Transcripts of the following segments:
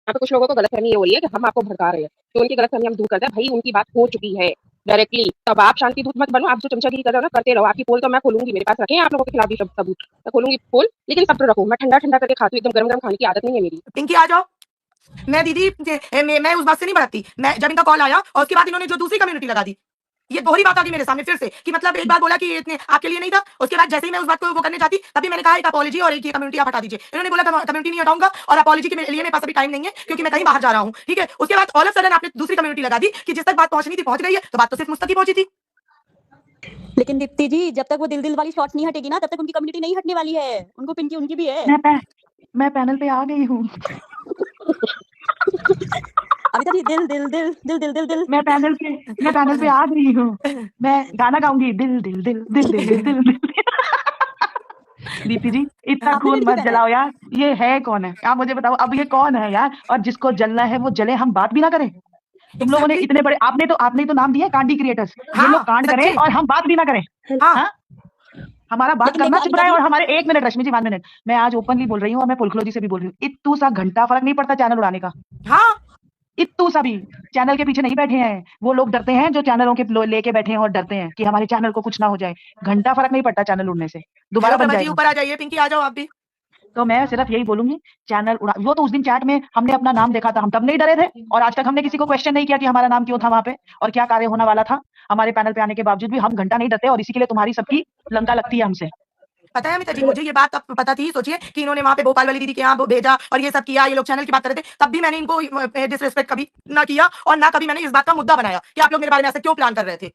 यहाँ पे कुछ लोगों को गलतफहमी ये हो रही है कि हम आपको भड़का रहे हैं, तो उनकी गलतफहमी हम दूर करते हैं। भाई उनकी बात हो चुकी है डायरेक्टली, तब आप शांति दूत मत बनो। आप जो चमचागिरी कर रहे हो ना, करते रहो। आपकी पोल तो मैं खोलूंगी, मेरे पास रखे हैं आप लोगों के खिलाफ भी सबूत। मैं खोलूंगी पोल, लेकिन सब रखो। मैं ठंडा ठंडा करके खाती हूँ, एकदम गरम गरम खाने की आदत नहीं है मेरी। पिंकी आ जाओ। मैं दीदी मैं उस बात से नहीं भड़कती। मैं जब इनका कॉल आया और उसके बाद इन्होंने जो दूसरी कम्युनिटी लगा दी, ये दोहरी बात आ गई मेरे सामने फिर से कि मतलब एक बार बोला कि इतने आपके लिए नहीं था, उसके बाद जैसे ही मैं उस बात को वो करने चाहती तभी मैंने कहा एक अपॉलॉजी और एक ये कम्युनिटी आप हटा दीजिए। इन्होंने बोला कम्युनिटी नहीं हटाऊंगा और अपॉलॉजी के लिए मेरे पास अभी टाइम नहीं है क्योंकि मैं कहीं बाहर जा रहा हूँ। ठीक है, उसके बाद ऑल ऑफ सडन आपने दूसरी कम्युनिटी लगा दी कि जिस तक बात पहुंचनी थी पहुंच गई है, तो बात तो सिर्फ मुझ तक ही पहुंची थी। लेकिन दीप्ति जी, जब तक वो दिल दिल वाली शॉट्स नहीं हटेगी ना, तब तक उनकी कम्युनिटी नहीं हटने वाली है। उनको पिंकी उनकी भी है। मैं पैनल पे आ गई हूँ। अभी तक दिल दिल दिल दिल दिल दिल दिल मैं पैनल पे आ गई हूँ। मैं गाना गाऊंगी, दिल दिल दिल दिल दिल दिल दिल दिल। दीप्ति जी इतना आपने खून रीड मत किया है? जलाओ यार। ये है कौन है, आप मुझे बताओ अब ये कौन है यार। और जिसको जलना है वो जले, हम बात भी ना करें। तुम लोगों ने इतने बड़े, आपने तो नाम दिया कांडी क्रिएटर्स। ये लोग कांड करें और हम बात भी ना करें। हाँ, हमारा बात लेकिन करना देखो चुप रहा है। अनिता और हमारे 1 मिनट रश्मि जी, 1 मिनट, मैं आज ओपनली बोल रही हूँ और मैं पुलखलो जी से भी बोल रही हूँ, इत्तू सा घंटा फर्क नहीं पड़ता चैनल उड़ाने का। हाँ, इत्तू सा भी चैनल के पीछे नहीं बैठे हैं। वो लोग डरते हैं जो चैनलों के लेके बैठे हैं और डरते हैं कि हमारे चैनल को कुछ ना हो जाए। घंटा फर्क नहीं पड़ता चैनल उड़ने से, दोबारा हेलो बन प्रभा जी जाएगा। ऊपर आ जाइए। पिंकी आ जाओ आप भी। तो मैं सिर्फ यही बोलूंगी, चैनल उड़ा। वो तो उस दिन चैट में हमने अपना नाम देखा था, हम तब नहीं डरे थे। और आज तक हमने किसी को क्वेश्चन नहीं किया कि हमारा नाम क्यों था वहां पे और क्या कार्य होने वाला था। हमारे पैनल पे आने के बावजूद भी हम घंटा नहीं डरते और इसी के लिए तुम्हारी सबकी लंका लगती है हमसे। पता है अमिता जी, मुझे ये बात तब पता थी। सोचिए कि इन्होंने वहां पे भोपाल वाली दीदी के यहाँ भेजा और ये सब किया, ये लोग चैनल की बात कर रहे थे, तब भी मैंने इनको डिसरिस्पेक्ट कभी ना किया और ना कभी मैंने इस बात का मुद्दा बनाया कि आप लोग मेरे बारे में ऐसा क्यों प्लान कर रहे थे।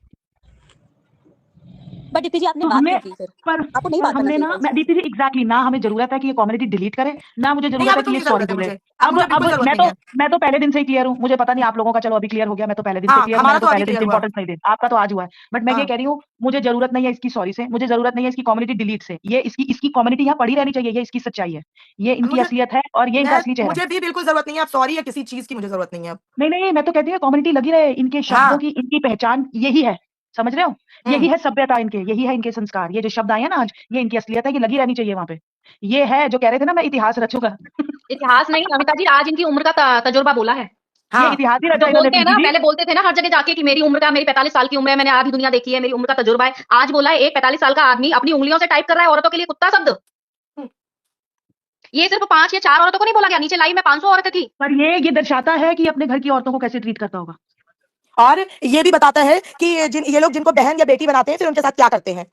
बट दीप्ति जी आपने तो बात हमने क्यों की फिर? पर आपको नहीं पर बात करना हमने चाहिए ना, था मैं इससे। दीदी जी एग्जैक्टली ना, हमें जरूरत है कि ये कम्युनिटी डिलीट करे, ना मुझे नहीं जरूरत अब है तो कि ये नहीं सॉरी जरूरत है बोले। मुझे, अब मुझे बिल्कुल जरूरत नहीं है। मैं तो पहले दिन से ही क्लियर हूँ। मुझे पता नहीं आप लोगों का, चलो अभी क्लियर हो गया। मैं तो पहले दिन से हाँ, क्लियर हूँ, हमारा मैंने तो तो अभी पहले दिन क्लियर से हुआ। इंपॉर्टेंस नहीं दी। आपका तो आज हुआ है। बट मैं ये हाँ, कह रही हूँ, मुझे जरूरत नहीं है इसकी सॉरी से, मुझे जरूरत नहीं है इसकी कम्युनिटी डिलीट से। ये इसकी इसकी कम्युनिटी यहाँ पड़ी रहनी चाहिए। ये इसकी सच्चाई है, ये इनकी मुझे असलियत है और ये इनका असली चेहरा है। मुझे भी बिल्कुल जरूरत नहीं है। अब सॉरी या किसी चीज की मुझे जरूरत नहीं है अब। नहीं नहीं, मैं तो कहती हूँ कम्युनिटी लगी रहे। इनके शब्दों हाँ। की, इनकी पहचान यही है, समझ रहे हो। यही हम्म। है सभ्यता इनके, यही है इनके संस्कार। ये जो शब्द आए हैं ना आज, ये इनकी असलियत है। ये लगी रहनी चाहिए वहां पे। ये है जो कह रहे थे ना, मैं इतिहास रचूंगा। इतिहास नहीं अमिता जी, आज इनकी उम्र का तजुर्बा बोला है। ये हाँ, इतिहास ही जो रचा इन्होंने बोलते हैं प्रीति ना, जी। पहले बोलते थे ना हर जगह जाके कि मेरी 45 साल की उम्र है, मैंने आधी दुनिया देखी है, मेरी उम्र का तजुर्बा है। आज बोला है एक 45 साल का आदमी अपनी उंगलियों से टाइप कर रहा है औरतों के लिए कुत्ता शब्द। ये सिर्फ 5 या 4 औरतों को नहीं बोला गया, नीचे लाइव में 500 औरतें थी। पर ये दर्शाता है कि अपने घर की औरतों को कैसे ट्रीट करता होगा। और ये भी बताता है कि ये लोग जिनको बहन या बेटी बनाते हैं फिर उनके साथ क्या करते हैं।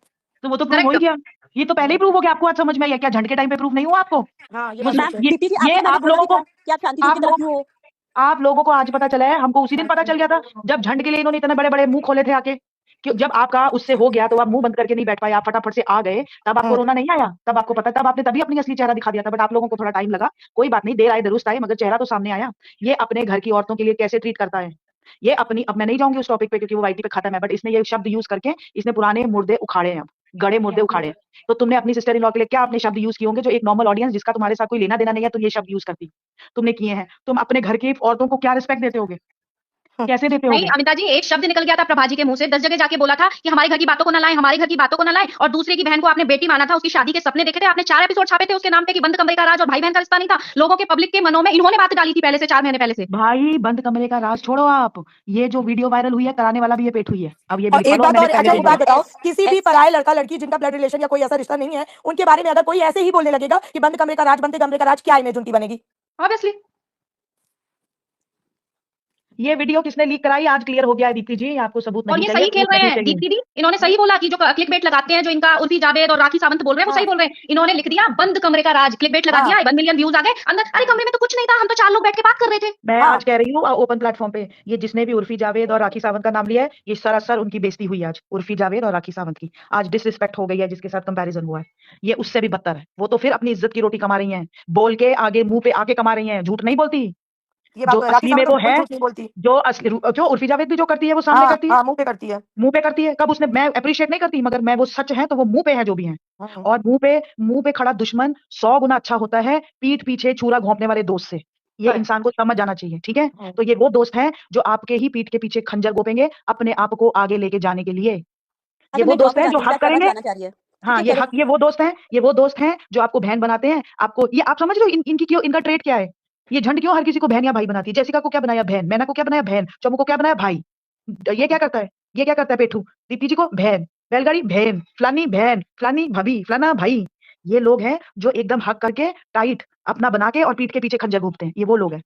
तो वो तो प्रूव हो ही करेक्ट। गया। ये तो पहले ही प्रूव हो गया। आपको आज समझ में आया क्या? झंड के टाइम पे प्रूव नहीं हुआ आपको? हाँ, ये वो बात तो मैम सच है। दीप्ति जी ये आपको मैंने आप बोला लोगों भी था को, कि आप शांति दूत की आप तरफ लोग क्यों हो। आप लोगों को आज पता चला है, हमको उसी दिन पता चल गया था जब झंड के लिए इन्होंने इतने बड़े बड़े मुंह खोले थे आके। कि जब आपका उससे हो गया तो आप मुंह बंद करके नहीं बैठ पाए, आप फटाफट से आ गए। तब आप हम्म। कोरोना नहीं आया, तब आपको पता, तब आपने तभी अपनी असली चेहरा दिखा दिया था। बट आप लोगों को थोड़ा टाइम लगा, कोई बात नहीं, देर आए दुरुस्त आए, मगर चेहरा तो सामने आया। ये अपने घर की औरतों के लिए कैसे ट्रीट करता है। ये अपनी, अब मैं नहीं जाऊंगी उस टॉपिक पे क्योंकि वो वाईटी पे खत्म है। बट इसने ये शब्द यूज करके इसने पुराने मुर्दे उखाड़े हैं, अब गड़े मुर्दे उखाड़े हैं। तो तुमने अपनी सिस्टर इन लॉ के लिए क्या अपने शब्द यूज किए होंगे, जो एक नॉर्मल ऑडियंस जिसका तुम्हारे साथ कोई लेना देना नहीं है, तुम ये शब्द यूज करती, तुमने किए हैं। तुम अपने घर की औरतों को क्या रिस्पेक्ट देते होगे, कैसे देते नहीं होगे? अमिता जी, एक शब्द निकल गया था प्रभा जी के मुंह से, 10 जगह जाके बोला था कि हमारे घर की बातों को ना लाएं, हमारे घर की बातों को ना लाएं। और दूसरे की बहन को आपने बेटी माना था, उसकी शादी के सपने देखे थे आपने, 4 एपिसोड छापे थे उसके नाम पे कि बंद कमरे का राज और भाई बहन का रिश्ता नहीं था। लोगों के पब्लिक के मनों में इन्होंने बात डाली थी पहले से, 4 महीने पहले से। भाई बंद कमरे का राज छोड़ो आप, ये जो वीडियो वायरल हुई है कराने वाला भी ये पेट हुई है। अब ये भी और लिख एक लो, और बात मैंने और, पहले अच्छा दिन एक बोला। बात बताओ, किसी भी एस पराये लड़का लड़की जिनका ब्लड रिलेशन या कोई ऐसा रिश्ता नहीं है उनके बारे में अगर कोई ऐसे ही बोलने लगेगा कि बंद कमरे का राज, बंद कमरे का राज, क्या इमेज उनकी बनेगी। ऑब्वियसली। ये वीडियो किसने लीक कराई आज क्लियर हो गया है दीप्ति जी। आपको सबूत और नहीं ये चाहिए, सही खेल प्रूफ रहे नहीं हैं चाहिए। दीप्ति दी, इन्होंने सही बोला कि जो क्लिक बेट लगाते हैं, जो इनका उर्फी जावेद और राखी सावंत बोल रहे हैं, वो हाँ, सही बोल रहे हैं। इन्होंने लिख दिया बंद कमरे का राज, क्लिक बेट लगा हाँ, दिया, 1 मिलियन व्यूज आ गए अंदर। अरे कमरे में तो कुछ नहीं था, हम तो 4 लोग बैठ के बात कर रहे थे। मैं हाँ। आज कह रही हूँ ओपन प्लेटफॉर्म पे, ये जिसने भी उर्फी जावेद और राखी सावंत का नाम लिया है, ये सरासर उनकी बेइज्जती हुई है आज। उर्फी जावेद और राखी सावंत की आज डिसरिस्पेक्ट हो गई है, जिसके साथ कंपैरिजन हुआ है। ये उससे भी बदतर है। वो तो फिर अपनी इज्जत की रोटी कमा रही हैं, बोल के आगे मुंह पे आके कमा रही हैं, झूठ नहीं बोलती। ये बात जो तो है, राखी असली में सावंत तो वो बिल्कुल है, झूठ नहीं बोलती। जो असली, जो उर्फी जावेद भी जो करती है वो सामने हाँ, करती है, हाँ, मुंह पे करती है। मुंह पे करती है। कब उसने, मैं अप्रिशिएट नहीं करती, मगर मैं, वो सच है तो वो मुंह पे है जो भी है। हम्म। और मुंह पे खड़ा दुश्मन 100 गुना अच्छा होता है पीठ पीछे छुरा घोंपने वाले दोस्त से। ये करेक्ट। इंसान को समझ जाना चाहिए, ठीक है। हम्म। तो ये वो दोस्त हैं जो आपके ही पीठ के पीछे खंजर घोंपेंगे अपने आप को आगे लेके जाने के लिए। ये अच्छा वो मैं ड्रॉप दोस्त हो हैं जो जाती हूँ, हक क्या करेंगे। बताना चाह रही है। ठीक हाँ, है ये चलो। हक, ये वो दोस्त हैं जो आपको बहन बनाते हैं। आपको ये, आप समझ रहे हो इनकी क्यों, इनका ट्रेड क्या है। ये झंड क्यों हर किसी को बहन या भाई बनाती है? जैसिका को क्या बनाया? बहन। मैना को क्या बनाया? बहन। चमू को क्या बनाया? भाई। ये क्या करता है? ये क्या करता है पेठू? दीप्ति जी को बहन, बैलगाड़ी बहन, फलानी भाभी, फलाना भाई। ये लोग हैं जो एकदम हक करके टाइट अपना बना के और पीठ के पीछे खंजर घूमते हैं। ये वो लोग हैं।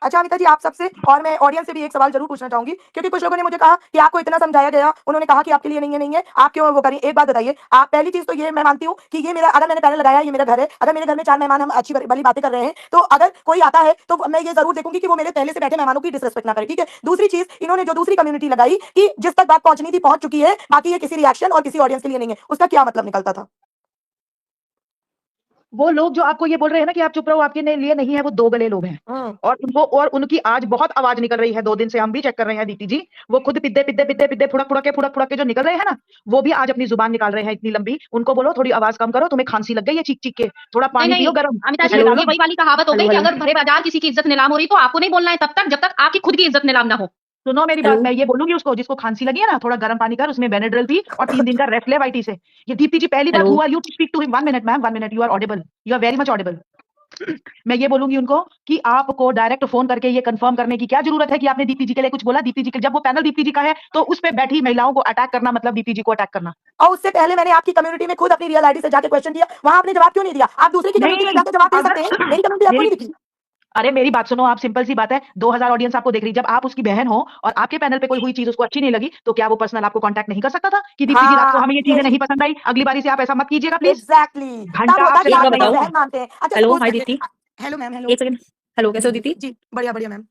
अच्छा अमिता जी, आप सबसे और मैं ऑडियंस से भी एक सवाल जरूर पूछना चाहूंगी, क्योंकि कुछ लोगों ने मुझे कहा कि आपको इतना समझाया गया, उन्होंने कहा कि आपके लिए नहीं है, आप क्यों वो करें। एक बात बताइए, आप पहली चीज तो ये मैं मानती हूँ कि ये मेरा, अगर मैंने पैनल लगाया, ये मेरा घर है, अगर मेरे घर में 4 मेहमान, हम अच्छी भली बातें कर रहे हैं, तो अगर कोई आता है तो मैं ये जरूर देखूंगी कि वो मेरे पहले से बैठे मेहमानों की डिसरिस्पेक्ट ना करे, ठीक है। दूसरी चीज, इन्होंने जो दूसरी कम्युनिटी लगाई कि जिस तक बात पहुंचनी थी पहुंच चुकी है, बाकी ये किसी रिएक्शन और किसी ऑडियंस के लिए नहीं है, उसका क्या मतलब निकलता था? वो लोग जो आपको ये बोल रहे हैं ना कि आप चुप रहो, आपके लिए नहीं है, वो दो गले लोग हैं। और उनको, और उनकी आज बहुत आवाज निकल रही है, 2 दिन से हम भी चेक कर रहे हैं दीप्ति जी। वो खुद पिद्दे फुड़क के जो निकल रहे हैं ना, वो भी आज अपनी जुबान निकाल रहे हैं इतनी लंबी। उनको बोलो थोड़ी आवाज कम करो, तुम्हें खांसी लग गई है चीख चीख के, थोड़ा नहीं पानी नहीं पियो गर्म। अमिता जी, उसमें डालो। ये वही वाली कहावत हो गई कि अगर भरे बाजार किसी की इज्जत नीलाम हो रही तो आपको नहीं बोलना है तब तक जब तक आपकी खुद की इज्जत नीलाम ना हो। सुनो मेरी बात, मैं ये बोलूंगी उसको जिसको खांसी लगी है ना, थोड़ा गर्म पानी कर, उसमें बेनेड्रिल पी और 3 दिन का रेस्ट ले वाईटी से। ये दीप्ति जी पहली बात हेलो हुआ, you speak to him 1 minute ma'am, 1 minute, you are audible, you are very much audible. मैं ये बोलूंगी उनको कि आपको डायरेक्ट फोन करके ये कंफर्म करने की क्या जरूरत है कि आपने दीप्ति जी के लिए कुछ बोला? दीप्ति जी के, जब वो पैनल दीप्ति जी का है तो उस पे बैठी महिलाओं को अटैक करना मतलब दीप्ति जी को अटैक करना। और उससे पहले मैंने आपकी कम्युनिटी में खुद अपनी रियल आईडी से जाके क्वेश्चन दिया, वहां आपने जवाब क्यों नहीं दिया? आप दूसरे की कम्युनिटी में नहीं, जाकर जवाब दे सकते हैं, मेरी कम्युनिटी आपको मेरी, नहीं दिखी। अरे मेरी बात सुनो आप, सिंपल सी बात है, 2000 ऑडियंस आपको देख रही, जब आप उसकी बहन हो और आपके पैनल पे कोई हुई चीज उसको अच्छी नहीं लगी, तो क्या वो पर्सनल आपको कांटेक्ट नहीं कर सकता था कि दीप्ति जी रात को हाँ, हमें ये चीजें नहीं पसंद आई, अगली बारी से आप ऐसा मत कीजिएगा प्लीज। एग्जैक्टली, तब घंटा होता कि आपसे एक आप बात मुझे बताओ। बहन मानते हैं। अच्छा हेलो सपोज हाय करिए, दीप्ति, हेलो मैम, हेलो एक सेकंड। हेलो, कैसे हो दीप्ति? जी, बढ़िया बढ़िया मैम।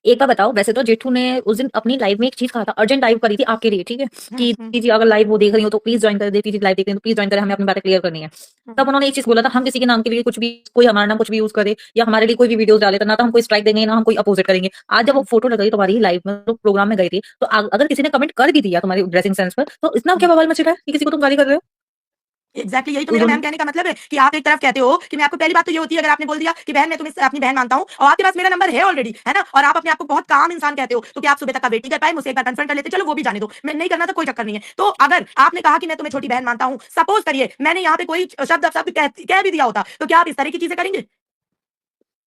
एक बार बताओ, वैसे तो जेठू ने उस दिन अपनी लाइव में एक चीज कहा था, अर्जेंट लाइव करी थी आपके लिए, ठीक है, कि दीदी जी अगर लाइव वो देख रही हो तो प्लीज ज्वाइन कर दे, दीदी लाइव देख रही हो तो प्लीज ज्वाइन करें, हमें अपनी बातें क्लियर करनी है। तब उन्होंने एक चीज बोला था, हम किसी के नाम के लिए कुछ भी, कोई हमारा नाम कुछ भी यूज करे या हमारे लिए कोई भी वीडियो डाले तो ना तो हम कोई स्ट्राइक देंगे ना हम कोई अपोजिट करेंगे। आज जब वो फोटो लगाई तुम्हारी लाइव में, तो प्रोग्राम में गई थी, तो अगर किसी ने कमेंट कर भी दिया तुम्हारी ड्रेसिंग सेंस पर, तो इतना क्या बवाल मच रहा है कि किसी को तुम गाली कर रहे हो? एग्जैक्टली यही तो मेरा मैम कहने का मतलब है कि आप एक तरफ कहते हो कि मैं आपको, पहली बात तो ये होती है अगर आपने बोल दिया कि बहन मैं तुम्हें अपनी बहन मानता हूँ और आपके पास मेरा नंबर है ऑलरेडी, है ना, और आप अपने आप को बहुत काम इंसान कहते हो, तो क्या आप सुबह तक का वेट नहीं कर पाए? मुझसे एक बार कन्फर्म कर लेते, चलो वो भी जाने दो, मैं नहीं करना तो कोई चक्कर नहीं है। तो अगर आपने कहा कि मैं तुम्हें छोटी बहन मानता हूँ, सपोज करिए मैंने यहाँ पे कोई शब्द कह भी दिया होता, तो क्या आप इस तरह की चीजें करेंगे?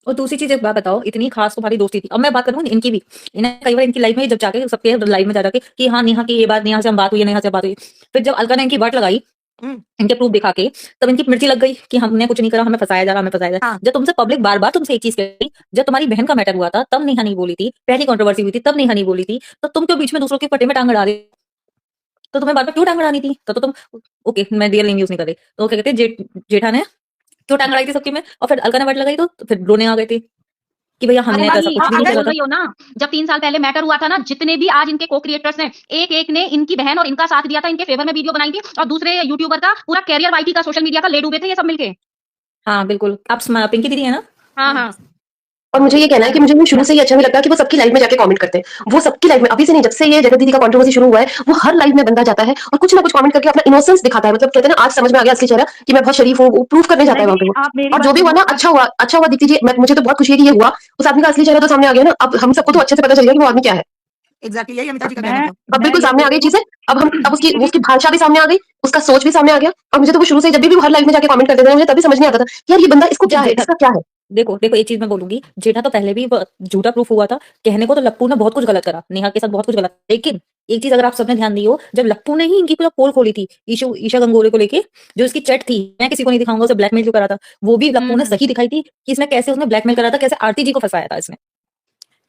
और दूसरी चीज एक बात बताओ, इतनी खास तुम्हारी दोस्ती थी, अब मैं बात करूंगी इनकी भी, इन्हें कई बार इनकी लाइफ में जब जाके सबके लाइव में जा जाके कि हाँ नेहा की ये बात, नेहा से हम बात हुई है, नेहा से बात हुई, फिर जब अलका ने इनकी बात लगाई इनके प्रूफ दिखा के, तब इनकी मिर्ची लग गई कि हमने कुछ नहीं करा, हमें फंसाया जा रहा, हमें फंसाया जा रहा। हाँ। जब तुमसे पब्लिक बार बार तुमसे एक चीज कही, जब तुम्हारी बहन का मैटर हुआ था तब नेहा नहीं बोली थी, पहली कंट्रोवर्सी हुई थी तब नेहा नहीं बोली थी, तो तुम क्यों बीच में दूसरों के पट्टे में टांग अड़ा रहे? तो तुम्हें बार बार क्यों टांग अड़ानी थी? तो तुम, ओके मैं रियल नेम यूज नहीं कर रही, तो क्या कहते हैं, जेठा ने क्यों टांग अड़ाई थी सबके में, और फिर अलका ने बात लगाई तो फिर रोने आ गए थे कि भैया हमने तो ऐसा कुछ भी नहीं अगर करा बोल था। रही हो ना, जब 3 साल पहले मैटर हुआ था ना, जितने भी आज इनके को क्रिएटर्स हैं, एक एक ने इनकी बहन और इनका साथ दिया था, इनके फेवर में वीडियो बनाई थी, और दूसरे यूट्यूबर का पूरा कैरियर वाईटी का सोशल मीडिया का ले डूबे थे ये सब मिलके। हाँ बिल्कुल, आप पिंकी दीदी है ना? हाँ हाँ। और मुझे ये कहना है कि मुझे शुरू से ही अच्छा नहीं लगता कि वो सबकी लाइफ में जाके कमेंट करते हैं। वो सबकी लाइफ में, अभी से नहीं, जब से ये जगत दीदी का कंट्रोवर्सी शुरू हुआ है, वो हर लाइफ में बंदा जाता है और कुछ ना कुछ कमेंट करके अपना इनोसेंस दिखाता है। मतलब कहते हैं ना, आज समझ में आ गया असली चेहरा कि मैं बहुत शरीफ हूँ, प्रूफ करने जाता है वहां पे वो। और जो भी हुआ ना, अच्छा हुआ दीप्ति जी, मुझे तो बहुत खुशी है कि ये हुआ। उस आदमी का असली चेहरा तो सामने आ गया ना, अब हम सबको तो अच्छे से पता चल गया कि वो आदमी क्या है। एग्जैक्टली यही अमिता जी का कहना था। अब बिल्कुल सामने आ गई चीजें, अब उसकी भाषा भी सामने आ गई, उसका सोच भी सामने आ गया। और मुझे तो वो शुरू से जब भी वो हर लाइफ में जाके कमेंट करते थे, मुझे तभी समझ नहीं आता था यार ये बंदा, इसको क्या है, इसका क्या है। देखो एक चीज मैं बोलूंगी, जेठा तो पहले भी झूठा प्रूफ हुआ था, कहने को तो लप्पू ने बहुत कुछ गलत करा, नेहा के साथ बहुत कुछ गलत, लेकिन एक चीज अगर आप सबने ध्यान दी हो, जब लप्पू ने ही इनकी पूरा पोल खोली थी ईशा गंगोरे को लेके, जो इसकी चैट थी, मैं किसी को नहीं दिखाऊंगा, उसे ब्लैकमेल जो करा था, वो भी लप्पू ने सही दिखाई थी कि इसने कैसे उसने ब्लैकमेल करा था, कैसे आरती जी को फंसाया था इसने।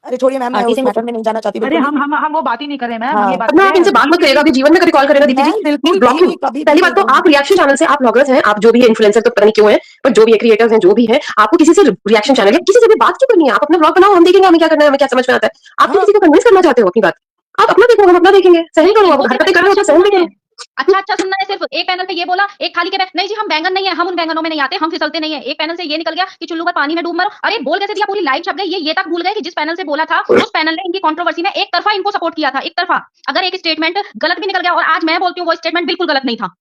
अरे छोड़िए मैम, मैं आरती उस सिंह मैटर में नहीं जाना चाहती। अरे हम वो बात ही नहीं कर रहे मैम, हाँ। ये बात अपना आप इनसे बात मत करेगा, अभी जीवन में कभी कॉल करेगा दीप्ति जी, प्लीज ब्लॉक यू। पहली बात तो आप रिएक्शन चैनल से, आप ब्लॉगर्स हैं, आप जो भी है इन्फ्लुएंसर तो पता नहीं क्यों है, पर जो भी है क्रिएटर्स हैं, जो भी है, आपको किसी से रिएक्शन चैनल है, किसी से भी बात क्यों करनी है? आप अपना ब्लॉग बनाओ, हम देखेंगे हमें क्या करना है, हमें क्या समझ में आता है। आप किसी को कन्विंस करना चाहते हो अपनी बात, आप अपना देखो, हम अपना देखेंगे। सहन करो, आप हरकतें कर रहे हो तो सहन भी करो। अच्छा सुनना है, सिर्फ एक पैनल पे ये बोला, एक थाली के बैग, नहीं जी हम बैंगन नहीं है, हम उन बैंगनों में नहीं आते, हम फिसलते नहीं है। एक पैनल से ये निकल गया कि चुल्लू पर पानी में डूब मरो। अरे बोल कैसे दिया, पूरी लाइव छप गई। ये तक भूल गए कि जिस पैनल से बोला था, उस पैनल ने इनकी कंट्रोवर्सी में एक तरफा इनको सपोर्ट किया था, एक तरफा। अगर एक स्टेटमेंट गलत भी निकल गया, और आज मैं बोलती हूँ वो स्टेटमेंट बिल्कुल गलत नहीं था,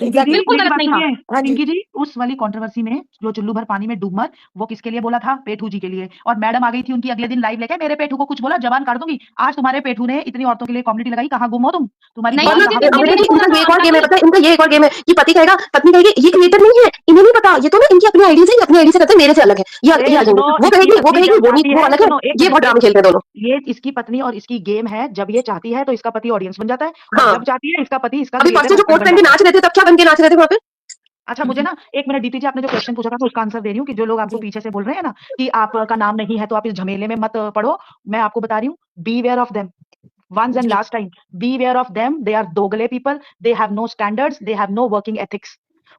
बिल्कुल गलत नहीं था। पिंकी जी, उस वाली कंट्रोवर्सी में जो चुल्लू भर पानी में डूब मर, वो किसके लिए बोला था? पेठू जी के लिए। और मैडम आ गई थी उनकी अगले दिन लाइव लेके, मेरे पेठू को कुछ बोला जबान काट दूंगी। आज तुम्हारे पेठू ने इतनी औरतों के लिए कम्युनिटी लगाई, कहाँ गुम हो तुम? तुम्हारी नहीं, बात नहीं, कहाँ पे? अमिता जी, उनका इनका ये एक और गेम है, पता है इनका ये एक और गेम है कि पति कहेगा, पत्नी कहेगी ये क्रिएटर नहीं है, इन्हें नहीं पता, ये तो ना इनकी अपनी आईडी से, अपनी आईडी से करते हैं, मेरे से अलग है, ये आ जाएंगे, वो कहेगी वो अलग है, ये बहुत ड्रामा खेलते हैं दोनों। ये इसकी पत्नी और इसकी गेम है, जब ये चाहती है तो इसका पति ऑडियंस बन जाता है, और हाँ। जब चाहती है इसका पति इसका अभी creator परसों जो कोट पहन के नाच रहे थे, तब क्या बन के नाच रहे थे वहाँ पे? अच्छा मुझे ना एक मिनट दीप्ति जी, आपने जो क्वेश्चन पूछा था तो उसका आंसर दे रही हूँ कि जो लोग आपको पीछे से बोल रहे हैं ना कि आपका नाम नहीं है तो आप इस झमेले में मत पड़ो, मैं आपको बता रही हूँ, beware of them once and last time, beware of them, they are दोगले people, they have no standards, they have no working ethics.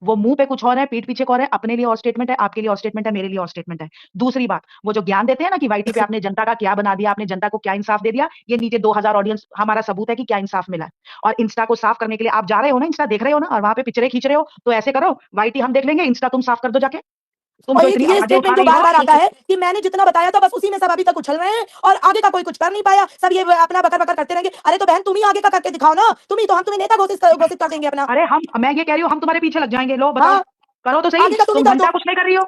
वो मुंह पे कुछ और है, पीठ पीछे और है, अपने लिए और स्टेटमेंट है, आपके लिए और स्टेटमेंट है, मेरे लिए और स्टेटमेंट है। दूसरी बात, वो जो ज्ञान देते हैं ना कि वाईटी पे आपने जनता का क्या बना दिया, आपने जनता को क्या इंसाफ दे दिया, ये नीचे 2000 ऑडियंस हमारा सबूत है कि क्या इंसाफ मिला है। और इंस्टा को साफ करने के लिए आप जा रहे हो ना, इंस्टा देख रहे हो ना, और वहां पे पिक्चरें खींच रहे हो, तो ऐसे करो, वाईटी हम देख लेंगे, इंस्टा तुम साफ कर दो जाके। तुम और तो एक इतनी ये आवाजें उठा स्टेटमेंट जो रही हो बार-बार आता है कि मैंने जितना बताया था बस उसी में सब अभी तक उछल रहे हैं और आगे का कोई कुछ कर नहीं पाया, सब ये अपना बकर-बकर करते रहेंगे। अरे तो बहन तुम ही आगे का करके दिखाओ ना, तुम ही तो, हम तुम्हें नेता घोषित कर देंगे अपना। अरे मैं ये कह रही हूँ, हम तुम्हारे पीछे लग जाएंगे, लो बताओ, हाँ, करो तो सही, आगे का तुम ही तुम कर घंटा दो। कुछ नहीं कर रही हो।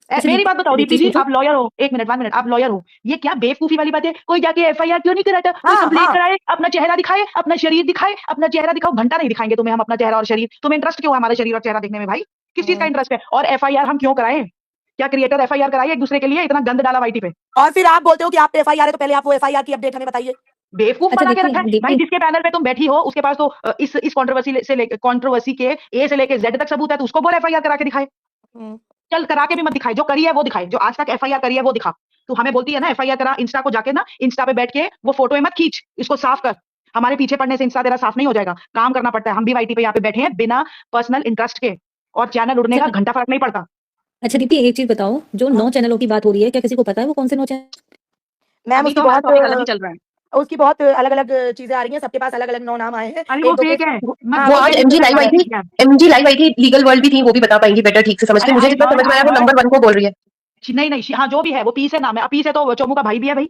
अच्छा, मेरी बात बताओ दीप्ति जी, पूछो। आप लॉयर हो, एक मिनट 1 मिनट, आप लॉयर हो, ये क्या बेवकूफी वाली बात है? कोई जाके एफआईआर क्यों नहीं कराता, कोई हाँ, कंप्लेंट हाँ। कराए, अपना चेहरा दिखाए, अपना शरीर दिखाए, अपना चेहरा दिखाओ, घंटा नहीं दिखाएंगे तुम्हें हम अपना चेहरा और शरीर, तुम्हें इंटरेस्ट क्यों है हमारे शरीर और चेहरा देखने में भाई? किस चीज का इंटरेस्ट है? और एफआईआर हम क्यों कराएं? क्या क्रिएटर एफआईआर कराए एक दूसरे के लिए? इतना गंद डाला वाईटी पे, और फिर आप बोलते हो कि आप पे एफआईआर है, तो पहले आप वो एफआईआर की अपडेट हमें बताइए। बेवकूफ अच्छा बना के रखा है देखिए भाई। देखिए जिसके पैनल पे तुम बैठी हो उसके पास तो इस कंट्रोवर्सी के ए से लेके जेड तक सबूत है, तो उसको बोल एफआईआर करा के दिखाए। चल करा के भी मत दिखाए, जो करी है वो दिखाए, जो आज तक एफआईआर करी है वो दिखा। तू हमें बोलती है ना एफआईआर करा, इंस्टा को जाके ना, इंस्टा पे बैठ के वो फोटो मत खींच, इसको साफ कर। हमारे पीछे पड़ने से इंस्टा तेरा साफ नहीं हो जाएगा, काम करना पड़ता है। हम भी वाईटी पे यहाँ पे बैठे हैं बिना पर्सनल इंटरेस्ट के, और चैनल उड़ने का घंटा फर्क नहीं पड़ता। अच्छा दीप्ति एक चीज बताओ, जो 9 चैनलों की बात हो रही है, क्या किसी को पता है वो कौन से 9 चैनल? मैम अभी उसकी तो हमारा बहुत टॉपिक अलग ही चल रहा है। उसकी बहुत अलग-अलग चीजें आ रही हैं, सबके पास अलग-अलग नौ नाम आए हैं। अरे एक वो दो फेक के है, हाँ, वो आज एमजी लाइव आई थी, एमजी लाइव आई थी, लीगल वर्ल्ड भी थी, वो भी बता पाएंगी बेटर ठीक से समझ के। अरे मुझे I जितना heard, समझ में I आया वो heard। नंबर 1 को बोल रही है। नहीं हाँ, जो भी है वो पी से नाम है, पी से तो चोमू का भाई भी है भाई,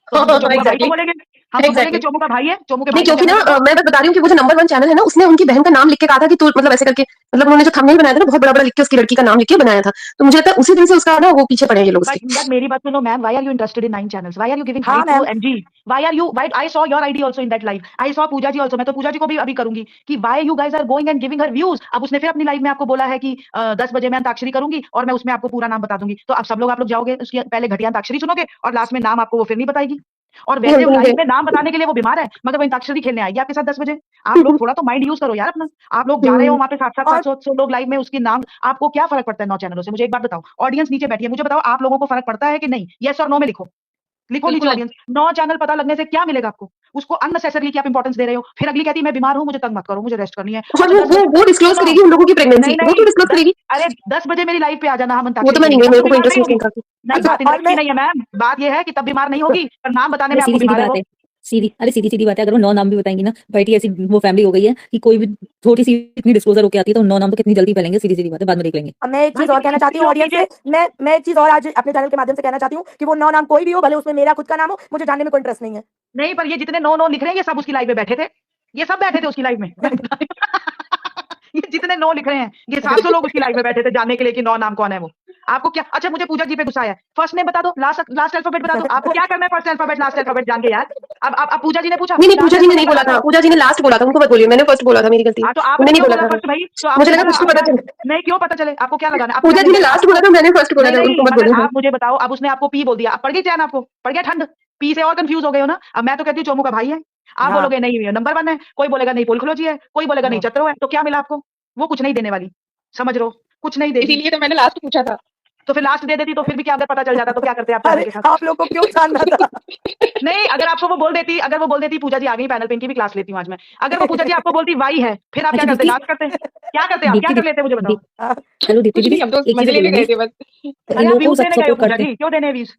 तो हम तो चोमू का भाई को Exactly. बोलेंगे, हम तो बोलेंगे Exactly. चोमू का भाई है, चोमू के नहीं भाई का क्योंकि ना channel है। मैं बस बता रही हूँ कि वो जो नंबर 1 चैनल है ना, उसने उनकी बहन का नाम लिख के कहा था कि तू मतलब ऐसे करके, मतलब उन्होंने जो थंबनेल बनाया था ना, बहुत बड़ा बड़ा लिख के उसकी लड़की का नाम लिख के बनाया था, तो मुझे लगता है उसी दिन से उसका ना वो पीछे पड़े हैं ये लोग उसके। But मेरी बात सुनो ma'am, why are you interested in 9 channels? Why are you giving हाँ, hype to ma'am. MG? Why I saw your ID also in that live. I saw Puja ji also, मैं तो पूजा जी को भी अभी करूंगी कि why you guys are going and giving her views. अब उसने फिर अपनी लाइव में आपको बोला है कि 10 बजे मैं अंताक्षरी करूंगी और मैं उसमें आपको पूरा नाम बता दूंगी, तो अब सब लोग आप लोग जाओगे उसकी पहले घटिया अंताक्षरी सुनोगे और लास्ट में नाम आपको वो फिर नहीं बताएगी। और वैसे हम तो लाइव में नाम बताने के लिए वो बीमार है, मगर वो अंताक्षरी खेलने आएगी आपके साथ 10 बजे। आप लोग थोड़ा तो माइंड यूज करो यार अपना। आप लोग जा रहे हो वहां पे 700 लोग लाइव में, उसके नाम आपको क्या फर्क पड़ता है 9 चैनलों से? मुझे एक बात बताओ, ऑडियंस नीचे बैठी है, मुझे बताओ आप लोगों को फर्क पड़ता है कि नहीं? यस और नो में लिखो नीचे बिल्कुल ऑडियंस। 9 चैनल पता लगने से क्या मिलेगा आपको? उसको अननेसेसरली क्या इंपॉर्टेंस दे रहे हो? फिर अगली कहती है मैं बीमार हूं, मुझे तंग मत करो, मुझे रेस्ट करनी है। और वो डिस्क्लोज सुनो, करेगी उन लोगों की प्रेगनेंसी, वो तो डिस्क्लोज करेगी। अरे 10 बजे मेरी लाइव पे आ जाना, हम वो तो अंताक्षरी मैं नहीं गई, खेलेंगे। मेरे को कोई बीमार इंटरेस्ट नहीं होगी। इनका। नहीं अच्छा, बात और इंटरेस्ट की नहीं है मैम, बात ये है कि तब बीमार नहीं होगी, पर नाम बताने में अरे आपको सीधी सीधी बीमार है बात वो। है, सीधी बात है, अगर वो 9 नाम भी बताएंगी ना, भाई ऐसी वो फैमिली हो गई है कि कोई भी छोटी सी इतनी डिस्क्लोजर होके आती है तो 9 नाम तो कितनी जल्दी फैलेंगे। सीधी सीधी बात है, बाद में देख लेंगे। अब मैं एक चीज और कहना चाहती हूँ ऑडियंस से, मैं एक चीज और आज अपने चैनल के माध्यम से कहना चाहती हूँ कि वो 9 नाम कोई भी हो, भले उसमें मेरा खुद का नाम हो, मुझे जानने में कोई इंटरेस्ट नहीं है। नहीं, पर ये जितने 9 लिख रहे हैं ये सब उसकी लाइव में बैठे थे, ये सब बैठे थे उसकी लाइव में। ये जितने 9 लिख रहे हैं ये 700 लोग उसकी लाइव में बैठे थे जानने के लिए कि 9 नाम कौन है वो। आपको क्या? अच्छा मुझे पूजा जी पे गुस्सा है, फर्स्ट नेम बता दो, लास्ट अल्फाबेट बता दो। आपको क्या करना है फर्स्ट अल्फाबेट लास्ट अल्फाबेट जान के यार? अब पूजा जी ने पूछा, नहीं पूजा जी ने नहीं बोला था, पूजा जी ने लास्ट बोला था, उनको मत बोलिए, मैंने फर्स्ट बोला था, मेरी गलती है। हाँ, तो आपने उन्हें नहीं क्यों बोला बोला था फर्स्ट भाई? तो मुझे लगा कुछ तो पता चले। नहीं, क्यों पता चले? आपको क्या लगाना? पूजा जी ने लास्ट बोला था, मैंने फर्स्ट बोला था, उनको मत बोलिए। आप मुझे बताओ, अब उसने आपको पी बोल दिया, अब पड़ गई चैन, आपको पड़ गया ठंड, पी से और कंफ्यूज हो गए हो ना। अब मैं तो कहती हूँ चोमू का भाई है, आप बोलोगे नहीं नंबर 1 है, कोई बोलेगा नहीं पोल खलोजी है, कोई बोलेगा नहीं चतरो है, तो क्या मिला आपको? वो कुछ नहीं देने वाली, समझ रहे हो? कुछ नहीं देगी, इसीलिए तो मैंने लास्ट पूछा था। तो फिर लास्ट दे देती तो फिर भी क्या अगर पता चल जाता तो क्या करते आप अरे के साथ? आप लोग को क्यों जानना था? नहीं, अगर आपको वो बोल देती, अगर वो बोल देती पूजा जी आ गई पैनल पे, इनकी भी क्लास लेती हूँ आज मैं, अगर वो पूजा जी आपको बोलती वाई है, फिर आप क्या अच्छा, करते? दीप्ति- डांस करते? क्या करते आप? क्या कर लेते मुझे बताओ? चलो दीप्ति कुछ दीदी नहीं, हम तो एक चीज मजे लेने बोलेंगे, गए थे बस। इन अरे आप लोगों को व्यूज सब देने गए हो सपोर्ट पूजा करते हैं। जी, क्यों देने व्यूज?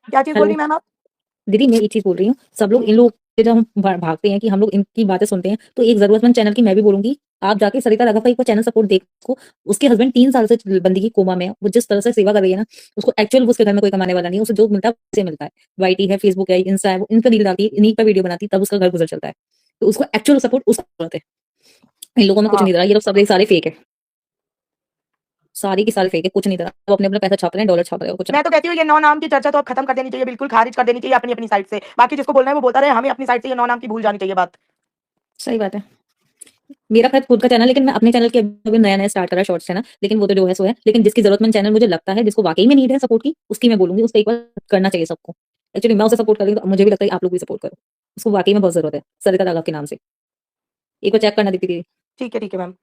क्या चीज बोल रही मैम आप? दीदी मैं एक चीज बोल रही हूँ, सब लोग इन लोग से जब हम भागते हैं कि हम लोग इनकी बातें सुनते हैं, तो एक जरूरतमंद चैनल की मैं भी बोलूंगी, आप जाके सरिता राघव का चैनल सपोर्ट देखो। उसके हस्बैंड 3 साल से बंदी की कोमा में है, वो जिस तरह से सेवा कर रही है ना, उसको एक्चुअल उसके घर में कोई कमाने वाला नहीं है, उसे जो मिलता है उसे मिलता है। वाईटी है, फेसबुक है, इंस्टा है, वो इन पर रील डालती है, इन्हीं पर वीडियो बनाती है, तब उसका घर गुजर चलता है। तो उसको एक्चुअल सपोर्ट उसको जरूरत है। इन लोगों में कुछ नहीं रहा, ये लोग सब सारे फेक है, सारी की सारी फेक है, कुछ नहीं रहा। वो अपने अपना पैसा छाप रहे हैं, डॉलर छाप रहे हो, कुछ मैं तो कहती हूँ ये 9 नाम की चर्चा तो अब खत्म कर देनी चाहिए, बिल्कुल खारिज कर देनी चाहिए अपनी अपनी साइड से। बाकी जिसको बोलना है वो बोलता रहे, हमें अपनी साइड से ये 9 नाम की भूल जानी चाहिए बात। सही बात है। मेरा खुद का चैनल, लेकिन मैं अपने चैनल के अभी नया स्टार्ट करा शॉर्ट्स चैनल, लेकिन वो तो जो है सो है। लेकिन जिसकी जरूरतमंद चैनल मुझे लगता है, जिसको वाकई में नीड है सपोर्ट की, उसकी मैं बोलूंगी, उसको एक बार करना चाहिए सबको। एक्चुअली मैं उसे सपोर्ट कर रही हूँ, तो मुझे भी लगता है आप लोग भी सपोर्ट करो, उसको वाकई में बहुत जरूरत है, सरिता राघव के नाम से। एक बार चेक करना दीदी। ठीक है मैम।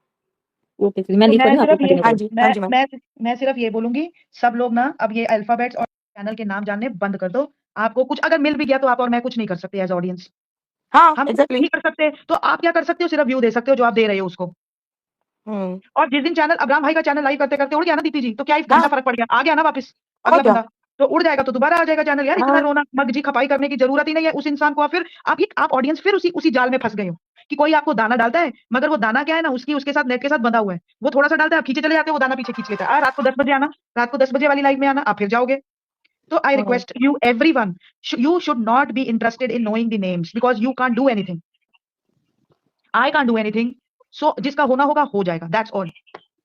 ओके, मैं तो लीव कर मैं रही हूँ, आप सिर्फ लोग ये कंटिन्यू हाँ करो। जी, हाँ जी मैम। मैं सिर्फ ये बोलूंगी, सब लोग ना अब ये अल्फाबेट्स और चैनल के नाम जानने बंद कर दो। आपको कुछ अगर मिल भी गया तो आप और मैं कुछ नहीं कर सकते एज ऑडियंस। हाँ, हम कुछ एग्जैक्टली। नहीं कर सकते, तो आप क्या कर सकते हो? सिर्फ व्यू दे सकते हो जो आप दे रहे हो उसको। हम्म। और जिस दिन चैनल अब्राम भाई का चैनल लाइव करते करते उड़ गया ना दीपी जी, तो क्या घंटा हाँ, फर्क पड़ गया? आ गया ना वापस और अगला क्या। बंदा, तो उड़ जाएगा तो दोबारा आ जाएगा चैनल। यार इतना हाँ, रोना मगजी खपाई करने की जरूरत ही नहीं है उस इंसान को। फिर आप ऑडियंस फिर उसी जाल में फंस गए हो कि कोई आपको दाना डालता है, मगर वो दाना क्या है ना, उसके साथ नेट के साथ बंधा हुआ है। वो थोड़ा सा डालता है, आप खींचे चले जाते हो, वो दाना पीछे खींच लेता है। रात को 10 बजे आना, रात को 10 बजे वाली लाइव में आना, आप फिर जाओगे। तो I request you everyone, you should not be interested in knowing the names because you can't do anything. I can't do anything. So जिसका होना होगा हो जाएगा, that's all.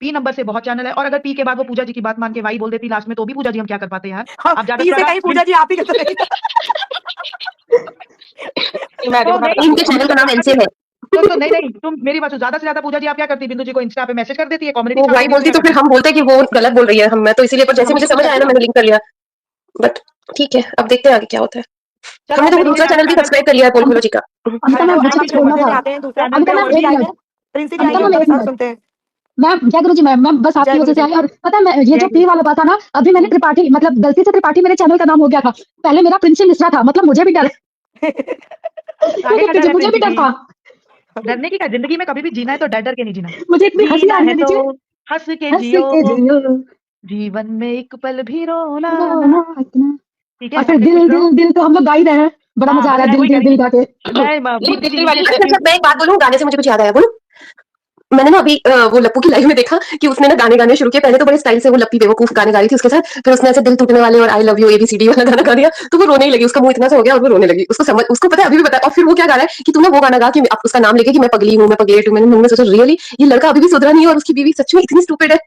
पी नंबर से बहुत चैनल है, और अगर पी के बाद वो पूजा जी की बात मान के वाई बोल देती लास्ट में, तो भी पूजा जी हम क्या कर पाते यार? हाँ, आप ज्यादा पी से से ज्यादा कहीं पूजा जी आप ही कहते रहिए। मैं देखो तो मैं नहीं, बताती इनके हूँ। चैनल का नाम एलसे है। तो नहीं, तुम मेरी बात सुनो, ज्यादा से ज्यादा पूजा जी आप क्या करती? बिंदु जी को इंस्टा पे मैसेज कर देती है, कम्युनिटी वो स्टार्ट वाई कर देती बोलती है, तो क्या फिर करती हम बोलते कि वो गलत बोल रही है, हम मैं तो इसीलिए, पर है? जैसे हम मुझे उसको समझ आया करती ना, है। मैंने लिंक कर लिया। बट ठीक है, अब देखते हैं आगे क्या होता है। चलो हमने अब तो वो मैं नीचे दूसरा जाके चैनल भी चैनल सब्सक्राइब को, कर लिया है, पोल खोलो जी का। अमिता मैम मुझे कुछ बोलना था। आते हैं दूसरे चैनल अमिता पे मैम प्रिंसी एक जी आए मिनट, हैं। प्रिंसी जी अमिता आएंगे, मैम उनका एक साथ मिनट। सुनते हैं। मैम जय गुरु जी। मैम बस जय आपकी गुरु वजह से जी। आई, और पता है मैं ये जय जो गुरु। पी वाला बात था ना, अभी मैंने त्रिपाठी मतलब गलती से त्रिपाठी मेरे चैनल का नाम हो गया था। पहले मेरा प्रिंसी मिश्रा था, मतलब मुझे भी डर काहे का डर है मुझे भी प्रिंसी डर जी? था। डरने की क्या, जिंदगी में कभी भी जीना है तो डर डर के नहीं जीना। मुझे इतनी हंसी आ जीना रही है है तो नीचे। हंस के हंस जियो, के जियो जीवन में एक पल भी रोना ना। रोना इतना। ठीक और है, फिर फिर खुश दिल रहो। दिल दिल तो हम लोग गा ही रहे हैं, बड़ा हाँ मजा आ बस रहा है मैं दिल वही कह दिल रही दिल गा के। मैं नहीं दीप्ति दिल दीदी वाली से अच्छा, मैं एक बात बोलूँ, गाने से मुझे कुछ याद आया, बोलूं? मैंने ना अभी वो लप्पू की लाइव में देखा कि उसने ना गाने गाने शुरू किए। पहले तो बड़े स्टाइल से वो लप्पी बेवकूफ गाने गा रही थी उसके साथ, फिर उसने ऐसे दिल टूटने वाले और आई लव यू ABCD वाला गाना गा दिया, तो वो रोने ही लगी। उसका मुंह इतना सा हो गया और वो रोने लगी। उसको पता है, अभी भी पता है। और फिर वो क्या गा रहा है कि तू ना वो गाना गा कि आप उसका नाम लेके कि मैं पगली हूँ, मैं पगलेट हूँ। मैंने मन में सोचा रियली ये लड़का अभी भी सुधरा नहीं है, और उसकी बीवी सच में इतनी स्टूपिड है।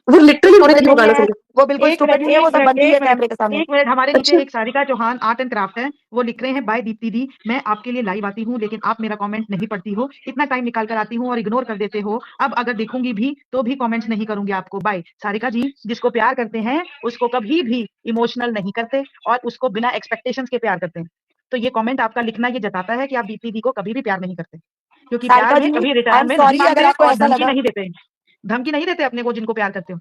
वो लिटरली रोने स्टूपिड लगी वो नहीं गाना है, सुन के। वो बिल्कुल एक स्टूपिड मिनट नहीं है, वो एक सब मिनट बनती है एक मिनट कैमरे के सामने। एक मिनट हमारे नीचे अच्छा, एक Sarika Chauhan art and craft है, वो लिख रहे हैं, बाय दीप्ति दी, मैं आपके लिए लाइव आती हूँ लेकिन आप मेरा कमेंट नहीं पढ़ती हो, इतना टाइम निकाल कर आती हूँ और इग्नोर कर देते हो। अब अगर देखूंगी भी तो भी कमेंट्स नहीं करूंगी आपको। बाय सारिका जी, जिसको प्यार करते हैं उसको कभी भी इमोशनल नहीं करते, और उसको बिना एक्सपेक्टेशंस के प्यार करते हैं। तो ये कमेंट आपका लिखना ये जताता है कि आप दीप्ति दी को कभी भी प्यार नहीं करते, क्योंकि प्यार सारिका में जी, कभी आई रिटर्न एम में नहीं सॉरी अगर मांगते आपको और ऐसा धमकी लगा। नहीं देते। धमकी नहीं देते अपने को जिनको प्यार करते हो।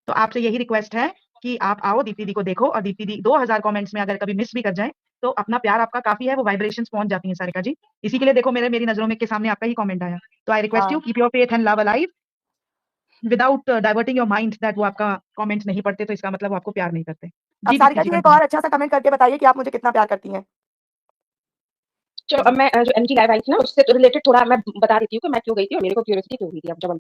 तो आपसे यही रिक्वेस्ट है कि आप आओ, दीप्ति दी को देखो, और दीप्ति दी 2000 कमेंट्स में अगर कभी मिस भी कर जाए तो अपना प्यार आपका काफी है, वो वाइब्रेशंस पहुंच जाती हैं सारिका जी। इसी के लिए देखो मेरी नजरों में के सामने आपका ही कमेंट आया। तो आई रिक्वेस्ट यू, हाँ, keep your faith and love alive without diverting your mind that वो आपका कमेंट नहीं पढ़ते, तो इसका मतलब वो आपको प्यार नहीं करते। अब जी दीप्ति सारिका जी जी एक कंटिन्यू। और अच्छा सा कमेंट करके बताइए कि आप मुझे कितना प्यार करती हैं। चलो अब मैं जो इनकी लाइव आई थी ना उससे रिलेटेड थोड़ा मैं बता देती हूँ कि मैं क्यों गई थी और मेरे को क्यूरियोसिटी क्यों हुई थी। अब जब